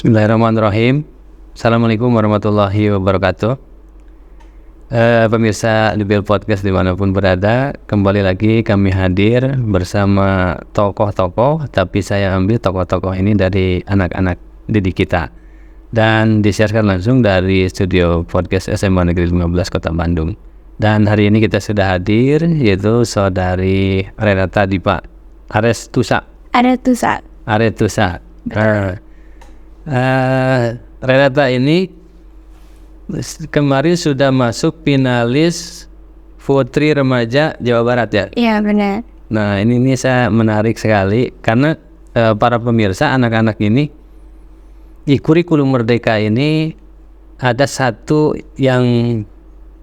Bismillahirrahmanirrahim. Assalamualaikum warahmatullahi wabarakatuh. Pemirsa DBL Podcast dimanapun berada, kembali lagi kami hadir bersama tokoh-tokoh, tapi saya ambil tokoh-tokoh ini dari anak-anak didik kita dan disiarkan langsung dari studio podcast SMA Negeri 15 Kota Bandung. Dan hari ini kita sudah hadir, yaitu saudari Renata Dipa Aretusa. Renata ini kemarin sudah masuk finalis Putri Remaja Jawa Barat ya? Iya benar. Nah ini saya menarik sekali karena para pemirsa anak-anak ini di kurikulum Merdeka ini ada satu yang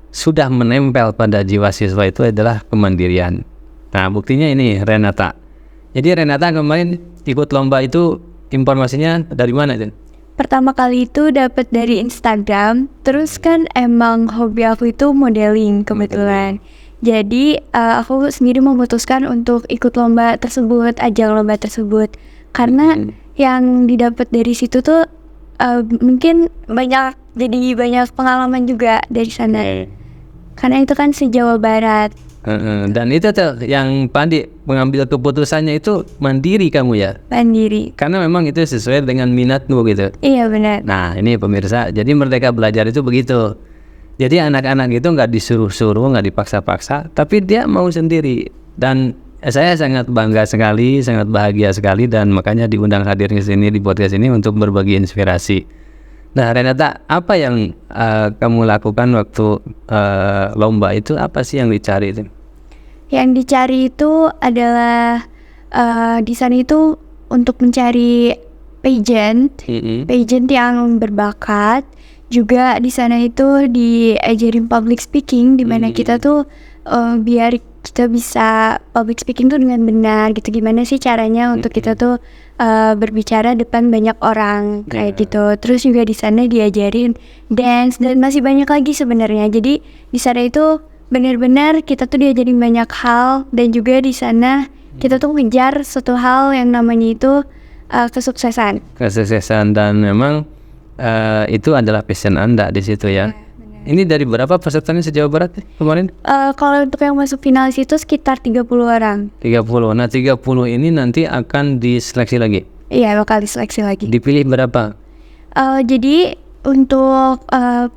sudah menempel pada jiwa siswa, itu adalah kemandirian. Nah buktinya ini Renata. Jadi Renata kemarin ikut lomba itu informasinya dari mana Jen? Pertama kali itu dapat dari Instagram. Terus kan emang hobi aku itu modeling kebetulan. Jadi aku sendiri memutuskan untuk ikut lomba tersebut, ajang lomba tersebut. Karena yang didapat dari situ tuh mungkin jadi banyak pengalaman juga dari sana. Karena itu kan se-Jawa Barat. Dan itu tuh yang Pandi mengambil keputusannya itu mandiri kamu ya? Mandiri. Karena memang itu sesuai dengan minatmu gitu. Iya benar. Nah ini pemirsa, jadi Merdeka Belajar itu begitu. Jadi anak-anak itu nggak disuruh-suruh, nggak dipaksa-paksa, tapi dia mau sendiri. Dan saya sangat bangga sekali, sangat bahagia sekali, dan makanya diundang hadir di sini di podcast ini untuk berbagi inspirasi. Nah Renata, apa yang kamu lakukan waktu lomba itu? Apa sih yang dicari itu? Yang dicari itu adalah di sana itu untuk mencari pageant yang berbakat. Juga di sana itu diajarin public speaking, di mana kita tuh biar kita bisa public speaking tuh dengan benar gitu. Gimana sih caranya untuk kita tuh berbicara depan banyak orang kayak gitu. Terus juga di sana diajarin dance dan masih banyak lagi sebenarnya. Jadi di sana itu benar-benar kita tuh diajarin banyak hal, dan juga di sana kita tuh ngejar satu hal yang namanya itu kesuksesan. Dan memang itu adalah passion Anda di situ ya. Ini dari berapa pesertanya se-Jawa Barat kemarin? Kalau untuk yang masuk finalis itu sekitar 30 orang. 30. Nah 30 ini nanti akan diseleksi lagi? Iya, bakal diseleksi lagi. Dipilih berapa? Jadi untuk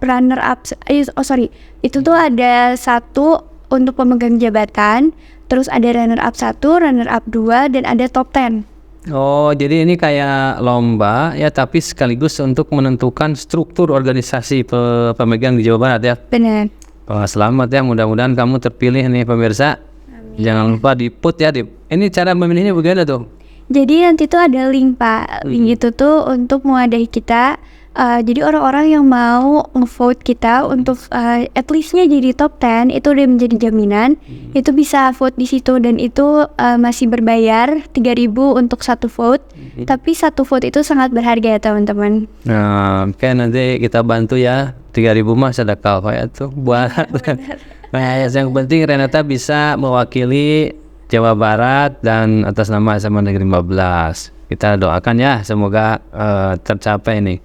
runner up, itu tuh ada satu untuk pemegang jabatan, terus ada runner up 1, runner up 2, dan ada top 10. Oh, jadi ini kayak lomba ya, tapi sekaligus untuk menentukan struktur organisasi pemegang di Jawa Barat ya? Benar. Oh, selamat ya, mudah-mudahan kamu terpilih nih pemirsa. Amin. Jangan lupa di-put ya, Dip. Ini cara memilihnya bagaimana tuh? Jadi nanti tuh ada link Pak, link itu tuh untuk mewadahi kita. Jadi orang-orang yang mau nge-vote kita untuk at least-nya jadi top 10 itu udah menjadi jaminan. Itu bisa vote di situ, dan itu masih berbayar 3.000 untuk satu vote. Tapi satu vote itu sangat berharga ya teman-teman. Nah, oke, nanti kita bantu ya. 3.000 mah sedekah ya tuh buat. Nah, yang penting Renata bisa mewakili Jawa Barat dan atas nama SMA Negeri 15. Kita doakan ya, semoga tercapai nih.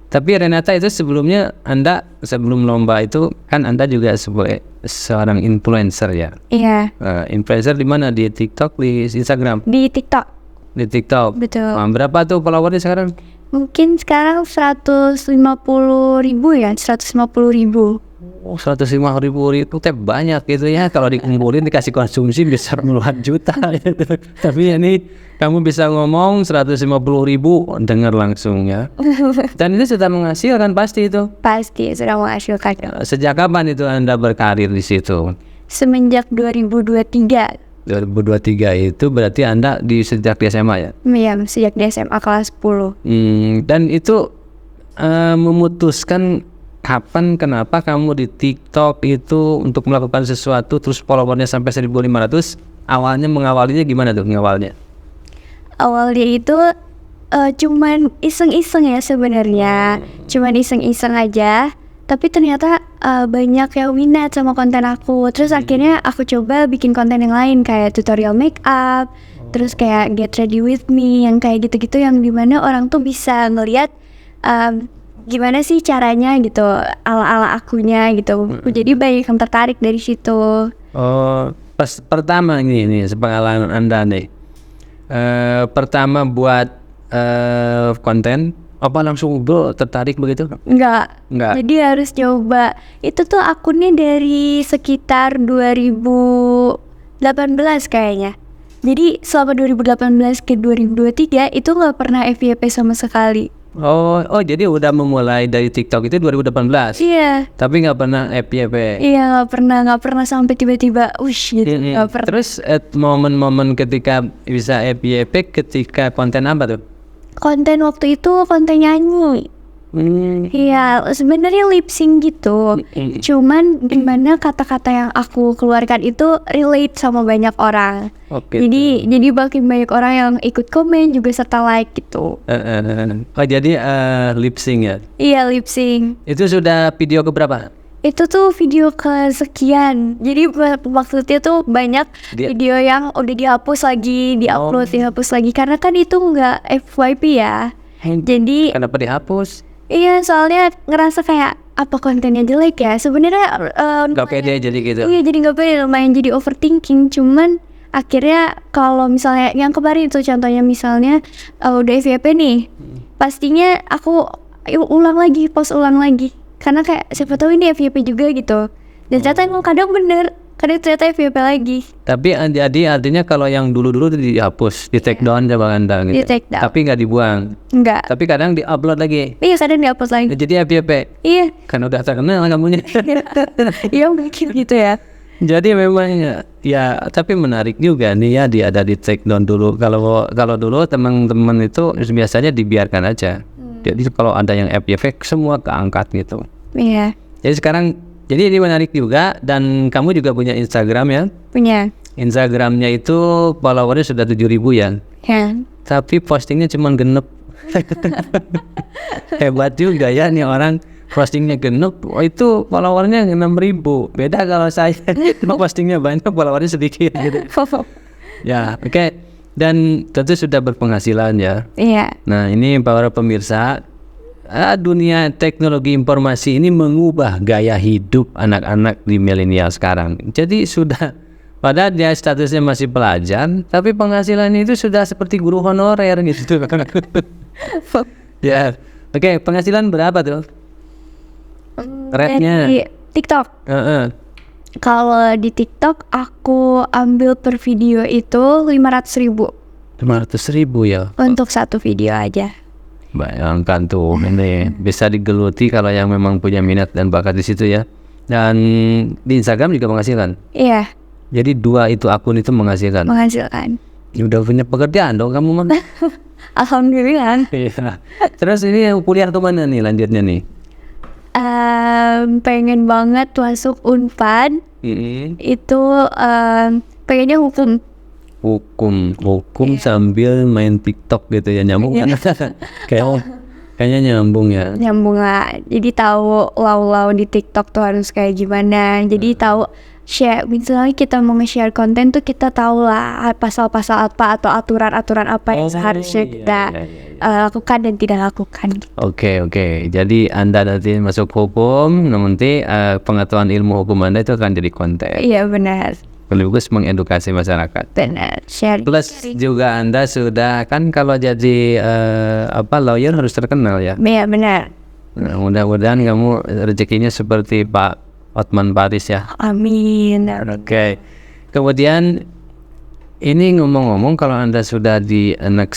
Tapi Renata itu sebelumnya, Anda sebelum lomba itu kan Anda juga seorang influencer ya? Iya. Influencer di mana? Di TikTok, di Instagram? Di TikTok. Di TikTok. Betul. Nah, berapa tuh followernya sekarang? Mungkin sekarang 150.000 ya, 150.000. Oh, 150.000 itu teh banyak gitu ya. Kalau dikumpulin dikasih konsumsi bisa puluhan juta gitu. Tapi ini kamu bisa ngomong 150.000 dengar langsung ya. Dan itu sudah menghasilkan pasti itu. Pasti sudah menghasilkan. Sejak kapan itu Anda berkarir di situ? Semenjak 2023. 2023 itu berarti Anda sejak di SMA ya? Iya, sejak di SMA kelas 10. Dan itu memutuskan kapan, kenapa kamu di TikTok itu untuk melakukan sesuatu terus followernya sampai 1.500? Awalnya mengawalinya gimana tuh ngawalnya? Awalnya itu cuman iseng-iseng ya sebenarnya. Cuman iseng-iseng aja. Tapi ternyata banyak yang minat sama konten aku. Terus akhirnya aku coba bikin konten yang lain kayak tutorial make up, terus kayak get ready with me, yang kayak gitu-gitu, yang dimana orang tuh bisa ngeliat gimana sih caranya gitu, ala-ala akunya gitu. Jadi banyak yang tertarik dari situ. Oh, pas pertama ini sepengalaman Anda nih. Pertama buat konten apa langsung bro tertarik begitu? Enggak. Enggak. Jadi harus coba. Itu tuh akunnya dari sekitar 2018 kayaknya. Jadi selama 2018 ke 2023 itu nggak pernah FYP sama sekali. Oh, jadi udah memulai dari TikTok itu 2018. Iya. Tapi nggak pernah FYP. Iya, nggak pernah sampai tiba-tiba gitu. Nggak pernah. Terus momen-momen ketika bisa FYP ketika konten apa tuh? Konten waktu itu konten nyanyi. Iya, sebenarnya lip sync gitu. Cuman gimana kata-kata yang aku keluarkan itu relate sama banyak orang. Oke. Jadi makin banyak orang yang ikut komen juga serta like gitu. Oh jadi lip sync ya? Iya, lip sync. Itu sudah video keberapa? Itu tuh video kesekian. Jadi waktu itu tuh banyak video yang udah dihapus lagi, dihapus lagi karena kan itu nggak FYP ya. Jadi kenapa dihapus? iya, soalnya ngerasa kayak apa kontennya jelek ya. Sebenarnya nggak pede jadi gitu. Iya, jadi nggak pede, lumayan jadi overthinking. Cuman akhirnya kalau misalnya yang kemarin itu contohnya misalnya udah FYP nih, pastinya aku post ulang lagi. Karena kayak siapa tahu ini FYP juga gitu. Dan ternyata emang kadang bener, kadang ternyata FYP lagi. Tapi jadi artinya kalau yang dulu-dulu itu dihapus, di take down sama Anda gitu. Di take down. Tapi nggak dibuang. Enggak. Tapi kadang di-upload lagi. Iya, kadang dihapus lagi. Jadi FYP. Iya. Kan udah terkenal kamunya. Iya, mungkin gitu ya. Jadi memang ya tapi menarik juga nih ya dia ada di take down dulu. Kalau dulu teman-teman itu biasanya dibiarkan aja. Jadi kalau ada yang FYP semua keangkat gitu. Iya. Jadi ini menarik juga dan kamu juga punya Instagram ya? Punya. Instagramnya itu followernya sudah 7.000 ya? Ya. Tapi postingnya cuma genep. Hebat juga ya nih orang postingnya genep. Itu followernya 6.000. Beda kalau saya postingnya banyak followernya sedikit gitu. Ya oke. Dan tentu sudah berpenghasilan ya. Iya. Nah ini para pemirsa, dunia teknologi informasi ini mengubah gaya hidup anak-anak di milenial sekarang. Jadi sudah, padahal dia statusnya masih pelajar, tapi penghasilannya itu sudah seperti guru honorer gitu. Ya, oke, penghasilan berapa tuh? Rate-nya? Di TikTok. Kalau di TikTok aku ambil per video itu 500.000. 500.000 ya? Untuk satu video aja. Bayangkan tuh ini bisa digeluti kalau yang memang punya minat dan bakat di situ ya. Dan di Instagram juga menghasilkan. Iya. Jadi dua itu akun itu menghasilkan. Menghasilkan. Ya udah punya pekerjaan dong kamu mah. Alhamdulillah. Iya. Terus ini kuliah kemana nih lanjutnya nih? Pengen banget masuk Unpad. Itu pengennya hukum. Hukum sambil main TikTok gitu ya, nyambung kan? Kayaknya nyambung ya. Nyambung lah. Jadi tahu law di TikTok tuh harus kayak gimana. Jadi tahu share, misalnya kita mau nge-share konten tuh kita tahu lah pasal-pasal apa atau aturan-aturan apa yang seharusnya kita lakukan dan tidak lakukan. Oke. Jadi Anda nanti masuk hukum, nanti pengetahuan ilmu hukum Anda itu akan jadi konten. Iya benar. Sekaligus mengedukasi masyarakat. Benar. Share. Plus juga Anda sudah kan kalau jadi lawyer harus terkenal ya. Iya benar. Nah, mudah-mudahan kamu rezekinya seperti Pak Otman Paris ya. Amin. Oke. Kemudian ini ngomong-ngomong kalau Anda sudah di anak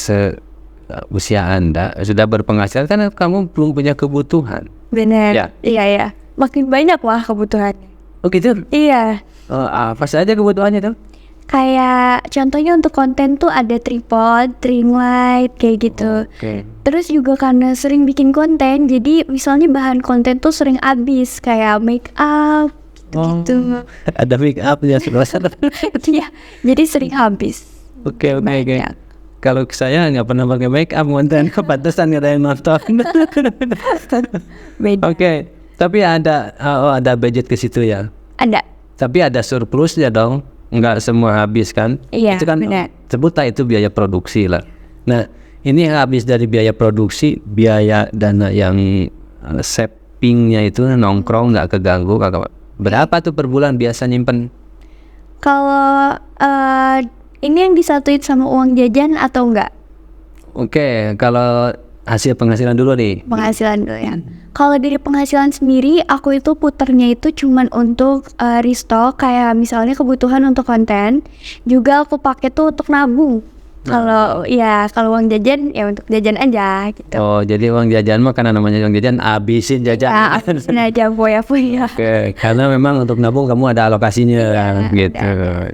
usia Anda sudah berpenghasilan kan kamu belum punya kebutuhan. Benar. Ya. Iya. Makin banyak lah kebutuhannya. Oh gitu? Iya. Apa saja kebutuhannya tuh? Kayak contohnya untuk konten tuh ada tripod, ring light kayak gitu. Oke. Terus juga karena sering bikin konten, jadi misalnya bahan konten tuh sering habis kayak make up gitu. Ada make upnya sudah. Iya, jadi sering habis. Oke. Kalau saya nggak pernah pakai make up konten, kepantesan nggak ada yang nonton. Beda. Oke. Tapi ada budget ke situ ya. Ada. Tapi ada surplusnya dong. Nggak semua habis kan? Iya, itu kan benar. sebutlah itu biaya produksi lah. Nah Ini habis dari biaya produksi, biaya dana yang savingnya itu nongkrong nggak keganggu. Berapa tuh per bulan biasa nyimpen? Kalau ini yang disatuin sama uang jajan atau enggak? Oke, kalau hasil penghasilan dulu nih. Penghasilan dulu ya. Kalau dari penghasilan sendiri, aku itu puternya itu cuman untuk restock, kayak misalnya kebutuhan untuk konten. Juga aku pakai tuh untuk nabung. Kalau kalau uang jajan ya untuk jajan aja gitu. Oh, jadi uang jajan mah karena namanya uang jajan, habisin jajan. Ya, habisin aja ya. Oke, karena memang untuk nabung kamu ada alokasinya gitu.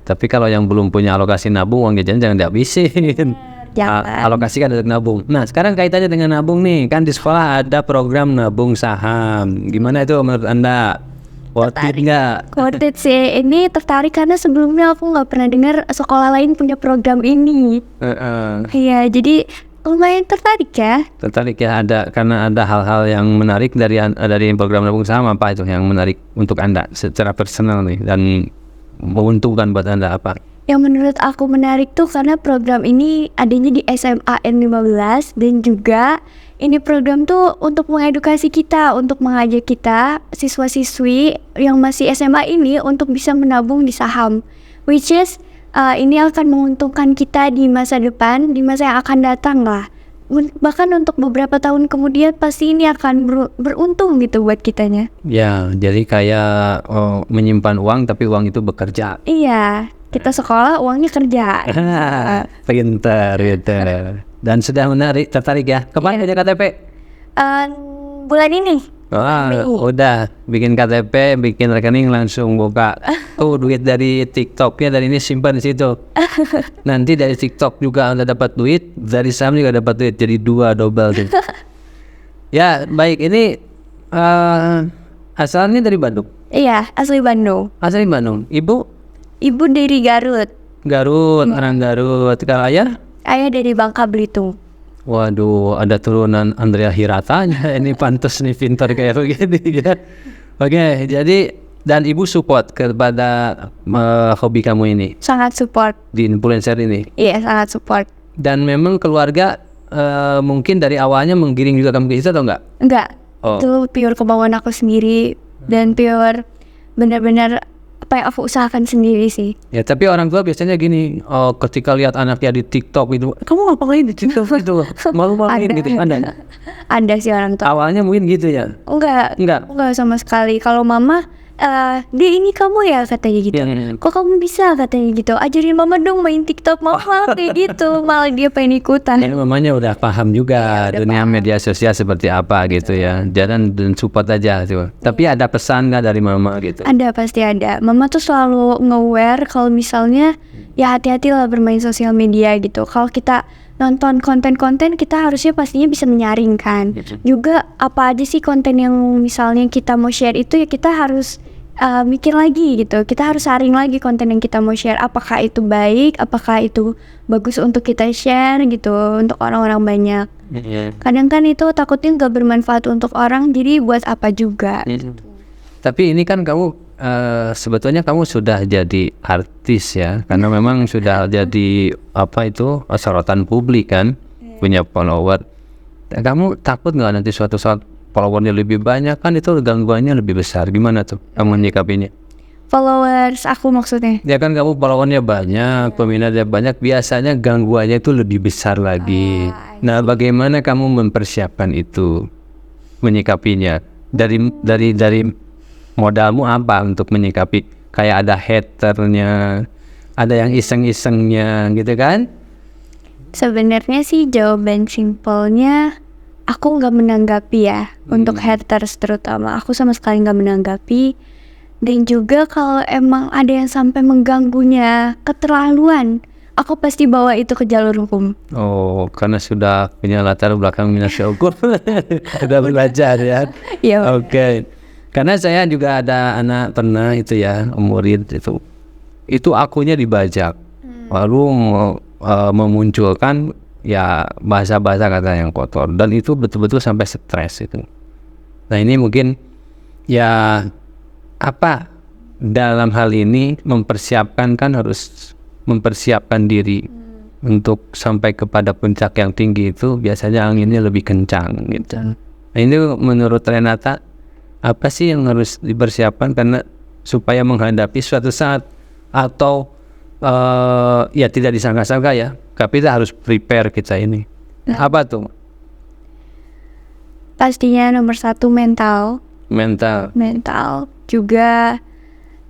Tapi kalau yang belum punya alokasi nabung, uang jajan jangan dihabisin. Alokasikan untuk nabung. Nah, sekarang kaitannya dengan nabung nih, kan di sekolah ada program nabung saham. Gimana itu menurut Anda? Worth it nggak? Worth it sih. Ini tertarik karena sebelumnya aku nggak pernah dengar sekolah lain punya program ini. Iya, jadi lumayan tertarik ya. Tertarik ya, karena ada hal-hal yang menarik dari program nabung saham. Apa itu yang menarik untuk Anda secara personal nih dan menguntungkan buat Anda apa? Yang menurut aku menarik tuh karena program ini adanya di SMA N15 dan juga ini program tuh untuk mengedukasi kita, untuk mengajak kita siswa-siswi yang masih SMA ini untuk bisa menabung di saham, which is ini akan menguntungkan kita di masa depan, di masa yang akan datang lah. Bahkan untuk beberapa tahun kemudian pasti ini akan beruntung gitu buat kitanya. Ya, jadi kayak menyimpan uang tapi uang itu bekerja. Iya, kita sekolah uangnya kerja. Pintar. Dan sudah tertarik ya. Kapan punya KTP? Bulan ini. Udah bikin KTP, bikin rekening langsung buka. Duit dari TikTok ya, dari ini simpan di situ. Nanti dari TikTok juga Anda dapat duit, dari saham juga dapat duit, jadi 2 double tuh. Ya, baik, ini asalnya dari Bandung. Iya, asli Bandung. Asli Bandung. Ibu dari Garut. Orang Garut. Kalau ayah? Ayah dari Bangka Belitung. Waduh, ada turunan Andrea Hiratanya. Ini pantas nih pintar kayak begini ya. Oke, jadi dan ibu support kepada hobi kamu ini? Sangat support. Di influencer ini? Iya, sangat support. Dan memang keluarga mungkin dari awalnya menggiring juga kamu ke situ atau enggak? Enggak. Itu pure kemauan aku sendiri dan pure benar-benar apa yang aku usahakan sendiri sih. Ya, tapi orang tua biasanya gini, ketika lihat anaknya di TikTok itu, kamu ngapain di TikTok itu? Malu-maluin gitu. Ada sih orang tua. Awalnya mungkin gitu ya? Enggak sama sekali. Kalau mama, dia ini kamu ya katanya gitu. Kok kamu bisa katanya gitu? Ajarin mama dong main TikTok, mama kayak gitu. Malah dia pengen ikutan. Ya, mamanya udah paham juga dunia media sosial seperti apa gitu ya. Dan support aja tuh. Tapi ada pesan nggak dari mama gitu? Ada, pasti ada. Mama tuh selalu nge-aware kalau misalnya ya hati-hatilah bermain sosial media gitu. Kalau kita nonton konten-konten, kita harusnya pastinya bisa menyaring kan. Juga apa aja sih konten yang misalnya kita mau share itu ya kita harus mikir lagi gitu. Kita harus saring lagi konten yang kita mau share. Apakah itu baik, apakah itu bagus untuk kita share gitu untuk orang-orang banyak. Kadang kan itu takutnya nggak bermanfaat untuk orang, jadi buat apa juga. Tapi ini kan kamu sebetulnya kamu sudah jadi artis ya, karena memang sudah jadi sorotan publik kan, punya follower. Kamu takut nggak nanti suatu saat followernya lebih banyak, kan itu gangguannya lebih besar? Gimana tuh kamu menyikapinya? Followers aku maksudnya? Ya kan kamu followernya banyak, peminatnya banyak, biasanya gangguannya itu lebih besar lagi. Nah, bagaimana kamu mempersiapkan itu, menyikapinya? Dari modalmu apa untuk menyikapi? Kayak ada haternya, ada yang iseng-isengnya gitu kan? Sebenarnya sih jawaban simpelnya aku nggak menanggapi ya. Untuk haters terutama aku sama sekali nggak menanggapi. Dan juga kalau emang ada yang sampai mengganggunya keterlaluan, aku pasti bawa itu ke jalur hukum. Oh, karena sudah punya latar belakang minasya hukum. Sudah belajar ya. Iya. Oke. Karena saya juga ada anak pernah itu ya, murid itu akunnya dibajak. Lalu memunculkan ya bahasa-bahasa kata yang kotor, dan itu betul-betul sampai stres itu. Nah, ini mungkin ya apa dalam hal ini mempersiapkan, kan harus mempersiapkan diri untuk sampai kepada puncak yang tinggi itu biasanya anginnya lebih kencang gitu. Nah, ini menurut Renata apa sih yang harus dipersiapkan karena supaya menghadapi suatu saat atau ya tidak disangka-sangka ya, tapi kita harus prepare kita ini. Apa tuh? Pastinya nomor satu mental. Mental. Juga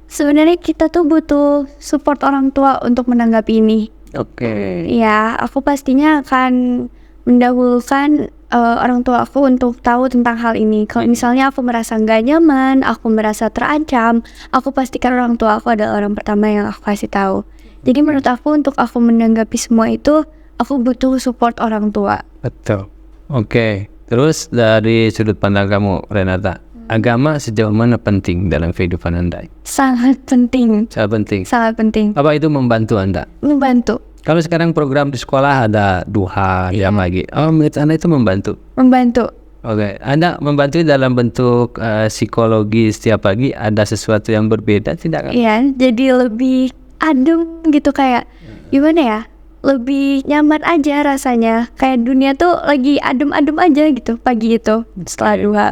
sebenarnya kita tuh butuh support orang tua untuk menanggapi ini. Oke. Ya, aku pastinya akan mendahulukan orang tua aku untuk tahu tentang hal ini. Kalau misalnya aku merasa nggak nyaman, aku merasa terancam, aku pastikan orang tua aku adalah orang pertama yang aku kasih tahu. Jadi menurut aku untuk aku menanggapi semua itu, aku butuh support orang tua. Betul. Oke. Terus dari sudut pandang kamu, Renata, agama sejauh mana penting dalam kehidupan Anda? Sangat penting. Sangat penting. Apa itu membantu Anda? Membantu. Kalau sekarang program di sekolah ada duha, jam lagi. Oh, menurut Anda itu membantu? Membantu. Oke. Anda membantu dalam bentuk psikologi setiap pagi, ada sesuatu yang berbeda tidak kan? Iya, jadi lebih adem gitu kayak gimana ya? Lebih nyaman aja rasanya. Kayak dunia tuh lagi adem-adem aja gitu pagi itu setelah duha.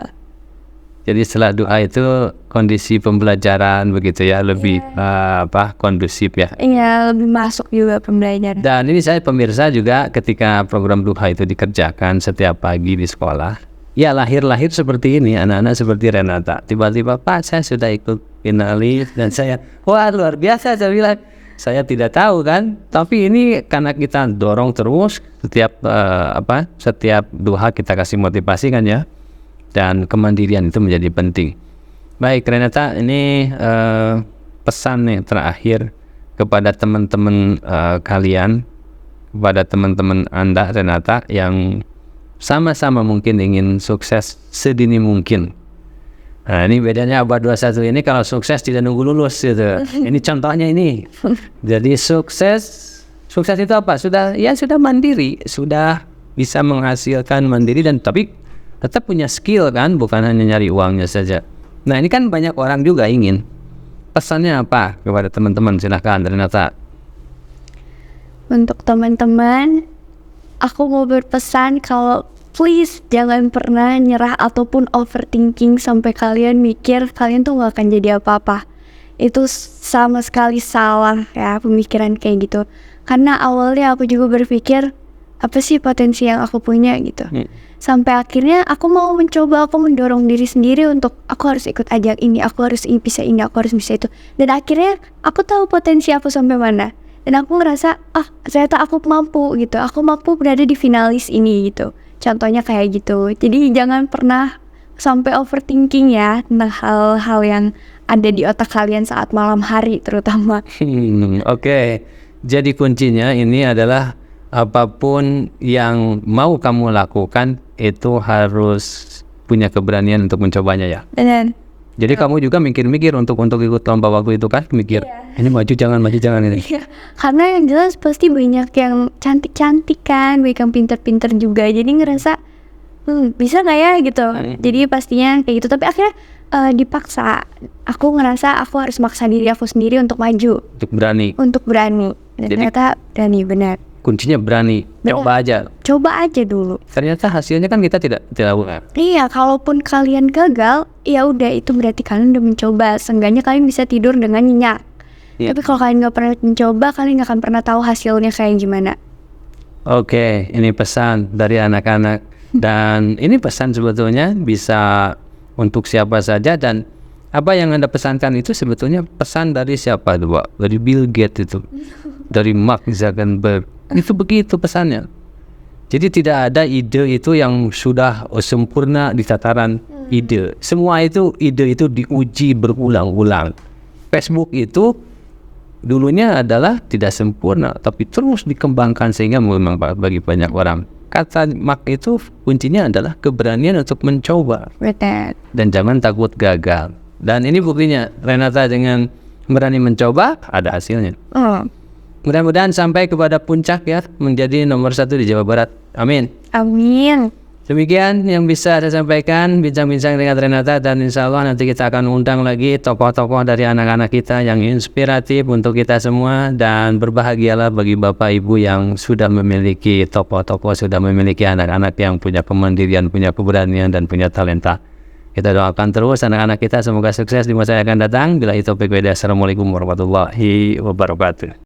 Jadi setelah doa itu kondisi pembelajaran begitu ya, lebih kondusif ya. Iya, lebih masuk juga pembelajaran. Dan ini saya pemirsa juga ketika program duha itu dikerjakan setiap pagi di sekolah, ya lahir seperti ini, anak-anak seperti Renata. Tiba-tiba, Pak, saya sudah ikut finalis dan saya, wah luar biasa, saya bilang. Saya tidak tahu kan, tapi ini karena kita dorong terus setiap duha kita kasih motivasi kan ya. Dan kemandirian itu menjadi penting. Baik Renata, ini pesan nih terakhir kepada teman-teman kalian, kepada teman-teman Anda Renata yang sama-sama mungkin ingin sukses sedini mungkin. Nah ini bedanya abad 21 ini kalau sukses tidak nunggu lulus gitu. Ini contohnya ini. Jadi sukses itu apa? Sudah mandiri, sudah bisa menghasilkan mandiri dan tapi tetap punya skill kan, bukan hanya nyari uangnya saja. Nah ini kan banyak orang juga ingin. Pesannya apa kepada teman-teman? Silahkan Renata. Untuk teman-teman, aku mau berpesan kalau please jangan pernah nyerah ataupun overthinking sampai kalian mikir kalian tuh gak akan jadi apa-apa. Itu sama sekali salah ya pemikiran kayak gitu. Karena awalnya aku juga berpikir apa sih potensi yang aku punya gitu. Sampai akhirnya aku mau mencoba, aku mendorong diri sendiri untuk aku harus ikut ajang ini, aku harus bisa ini, aku harus bisa itu. Dan akhirnya aku tahu potensi aku sampai mana. Dan aku ngerasa, ternyata aku mampu gitu, aku mampu berada di finalis ini gitu. Contohnya kayak gitu. Jadi jangan pernah sampai overthinking ya tentang hal-hal yang ada di otak kalian saat malam hari terutama. Oke. Jadi kuncinya ini adalah apapun yang mau kamu lakukan itu harus punya keberanian untuk mencobanya ya. Benar. Jadi kamu juga mikir-mikir untuk ikut lomba waktu itu kan, mikir ini maju jangan ini. Iya. Karena yang jelas pasti banyak yang cantik-cantik kan, banyak yang pinter-pinter juga. Jadi ngerasa bisa nggak ya gitu. Jadi pastinya kayak gitu. Tapi akhirnya dipaksa. Aku ngerasa aku harus maksa diri aku sendiri untuk maju. Untuk berani. Dan jadi, ternyata berani benar. Kuncinya berani, coba aja dulu. Ternyata hasilnya kan kita tidak lakukan. Iya, kalaupun kalian gagal, ya udah itu berarti kalian udah mencoba. Seenggaknya kalian bisa tidur dengan nyenyak. Tapi kalau kalian nggak pernah mencoba, kalian nggak akan pernah tahu hasilnya kayak gimana. Oke, ini pesan dari anak-anak dan ini pesan sebetulnya bisa untuk siapa saja dan apa yang Anda pesankan itu sebetulnya pesan dari siapa tuh, Pak? Dari Bill Gates itu, dari Mark Zuckerberg. Itu begitu pesannya. Jadi tidak ada ide itu yang sudah sempurna di tataran ide. Semua ide itu diuji berulang-ulang. Facebook itu dulunya adalah tidak sempurna, tapi terus dikembangkan sehingga memang bagi banyak orang. Kata Mark itu kuncinya adalah keberanian untuk mencoba. Betul. Dan jangan takut gagal. Dan ini buktinya, Renata dengan berani mencoba ada hasilnya. Mudah-mudahan sampai kepada puncak ya, menjadi nomor 1 di Jawa Barat. Amin. Amin. Demikian yang bisa saya sampaikan bincang-bincang dengan Renata, dan insya Allah nanti kita akan undang lagi tokoh-tokoh dari anak-anak kita yang inspiratif untuk kita semua, dan berbahagialah bagi Bapak Ibu yang sudah memiliki tokoh-tokoh, sudah memiliki anak-anak yang punya kemandirian, punya keberanian, dan punya talenta. Kita doakan terus anak-anak kita semoga sukses di masa yang akan datang. Bila itu, Assalamualaikum warahmatullahi wabarakatuh.